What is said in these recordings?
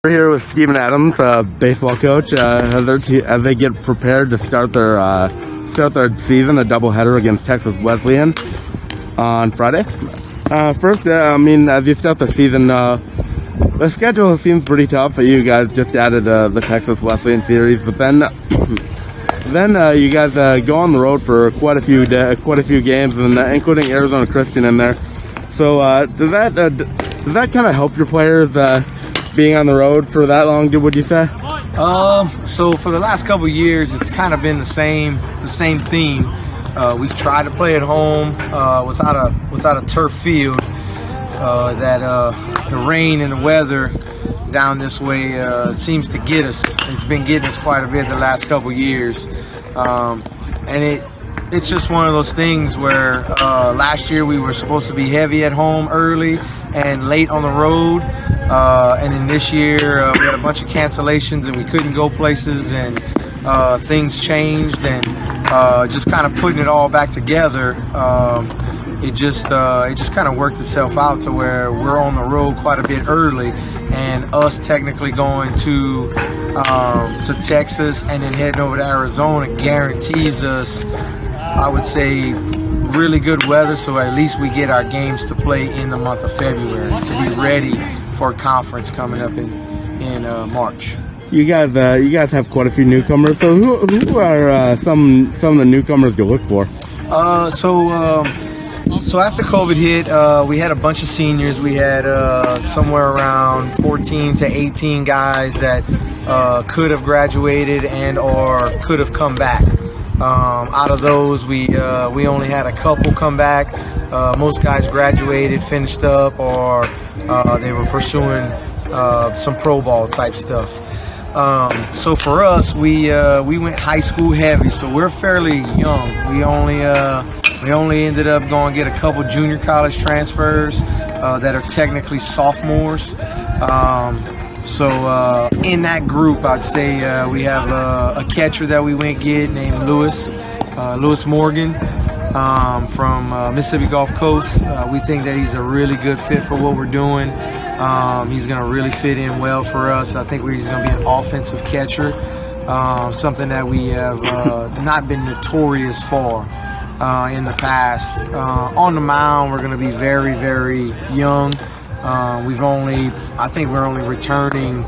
We're here with Steven Adams, baseball coach, as they get prepared to start their season, a doubleheader against Texas Wesleyan on Friday. First, as you start the season, the schedule seems pretty tough. You guys just added the Texas Wesleyan series, but then you guys go on the road for quite a few games, and including Arizona Christian in there. So does that kind of help your players? Being on the road for that long, would you say? So for the last couple of years, it's kind of been the same theme. We've tried to play at home without a turf field. The rain and the weather down this way seems to get us. It's been getting us quite a bit the last couple of years, and it's just one of those things where last year we were supposed to be heavy at home early and late on the road. And then this year we had a bunch of cancellations and we couldn't go places, and things changed, and just kind of putting it all back together, it just kind of worked itself out to where we're on the road quite a bit early, and us technically going to Texas and then heading over to Arizona guarantees us, I would say, really good weather, so at least we get our games to play in the month of February to be ready for a conference coming up in March. You guys have quite a few newcomers. So who are some of the newcomers you look for? So after COVID hit, we had a bunch of seniors. We had somewhere around 14 to 18 guys that could have graduated and or could have come back. Out of those, we only had a couple come back. Most guys graduated, finished up, or they were pursuing some pro ball type stuff. So for us, we went high school heavy, so we're fairly young. We only ended up going to get a couple junior college transfers that are technically sophomores. So in that group, I'd say we have a catcher that we went get named Lewis Morgan from Mississippi Gulf Coast. We think that he's a really good fit for what we're doing. He's going to really fit in well for us. I think he's going to be an offensive catcher, something that we have not been notorious for in the past. On the mound, we're going to be very, very young. I think we're only returning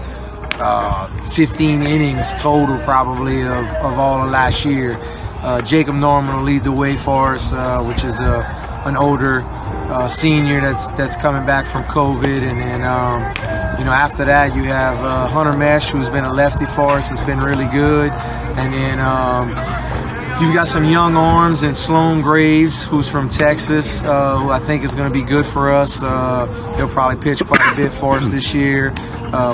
15 innings total probably of all of last year. Jacob Norman will lead the way for us, which is an older senior that's coming back from COVID, and then after that you have Hunter Mesh, who's been a lefty for us. It's been really good, and then you've got some young arms in Sloan Graves, who's from Texas, who I think is going to be good for us. He'll probably pitch quite a bit for us this year.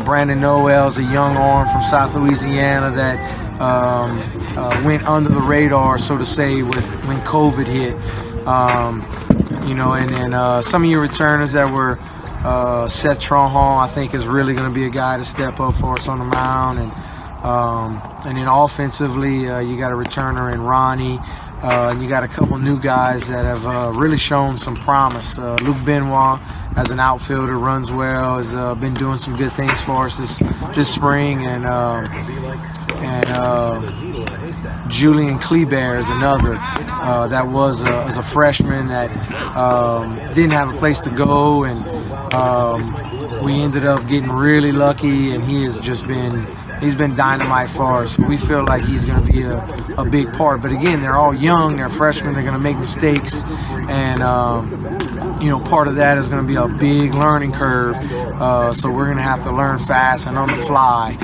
Brandon Noel's a young arm from South Louisiana that went under the radar, so to say, when COVID hit. And then some of your returners that were Seth Tronhall, I think, is really going to be a guy to step up for us on the mound, and then offensively, you got a returner in Ronnie, and you got a couple new guys that have really shown some promise. Luke Benoit, as an outfielder, runs well, has been doing some good things for us this spring, and Julian Kleber is another that was as a freshman that didn't have a place to go, and we ended up getting really lucky, and he's been dynamite for us. So we feel like he's going to be a big part. But again, they're all young, they're freshmen, they're going to make mistakes, and part of that is going to be a big learning curve. So we're going to have to learn fast and on the fly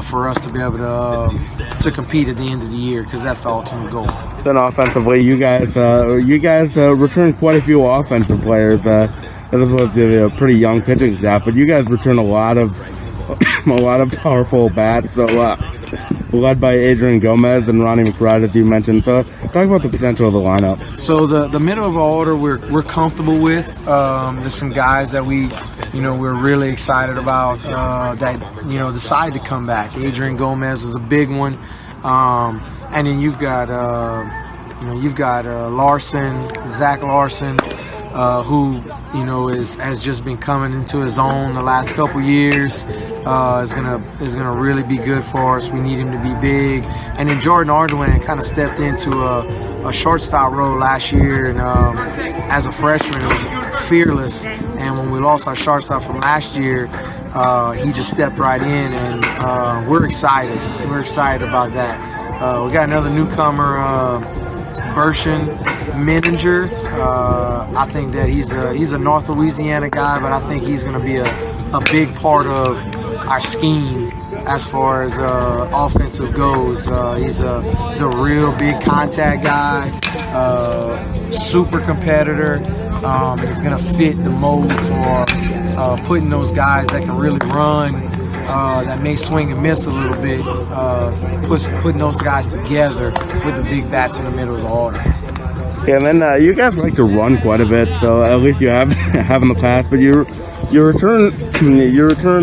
for us to be able to compete at the end of the year, because that's the ultimate goal. Then offensively, you guys return quite a few offensive players. As opposed to a pretty young pitching staff, but you guys return a lot of powerful bats. So led by Adrian Gomez and Ronnie McBride, as you mentioned. So talk about the potential of the lineup. So the middle of our order we're comfortable with. There's some guys that we're really excited about that decide to come back. Adrian Gomez is a big one, and then you've got Larson, Zach Larson. who has just been coming into his own the last couple years. Is gonna really be good for us. We need him to be big. And then Jordan Ardoin kind of stepped into a shortstop role last year, and as a freshman, it was fearless. And when we lost our shortstop from last year, he just stepped right in, and we're excited. We're excited about that. We got another newcomer, Bershin Menninger. I think that he's a North Louisiana guy, but I think he's going to be a big part of our scheme as far as offensive goes. He's a real big contact guy, super competitor. He's going to fit the mold for putting those guys that can really run, that may swing and miss a little bit, putting those guys together with the big bats in the middle of the order. Yeah, and then you guys like to run quite a bit, so at least you have in the past. But you return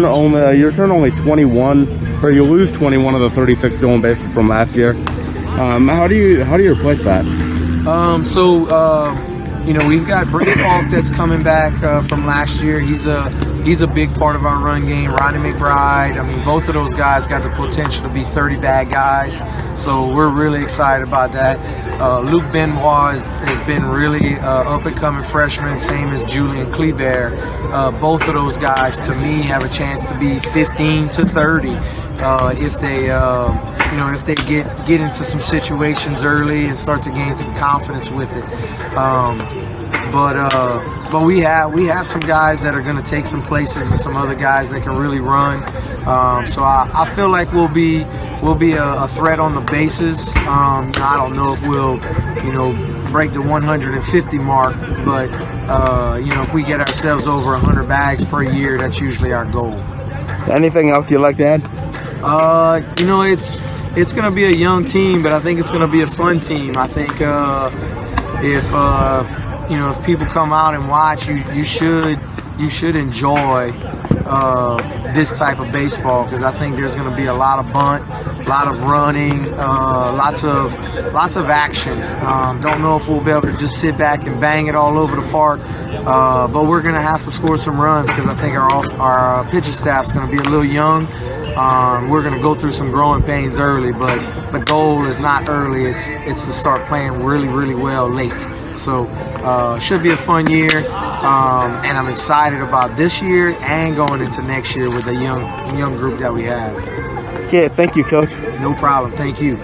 only 21, or you lose 21 of the 36 stolen bases from last year. How do you replace that? We've got Brent Falk that's coming back from last year. He's a big part of our run game. Ronnie McBride. I mean, both of those guys got the potential to be 30-bag guys. So we're really excited about that. Luke Benoit has been really up-and-coming freshman, same as Julian Kleber. Both of those guys, to me, have a chance to be 15 to 30 if they get into some situations early and start to gain some confidence with it. But we have some guys that are going to take some places, and some other guys that can really run. So I feel like we'll be a threat on the bases. I don't know if we'll break the 150 mark, but if we get ourselves over 100 bags per year, that's usually our goal. Anything else you'd like to add? It's going to be a young team, but I think it's going to be a fun team. I think if people come out and watch, you should enjoy this type of baseball, because I think there's going to be a lot of bunt, a lot of running, lots of action. Don't know if we'll be able to just sit back and bang it all over the park, but we're going to have to score some runs, because I think our pitching staff's going to be a little young. We're going to go through some growing pains early, but the goal is not early. It's to start playing really, really well late. So should be a fun year, and I'm excited about this year and going into next year with the young group that we have. Okay, thank you, Coach. No problem. Thank you.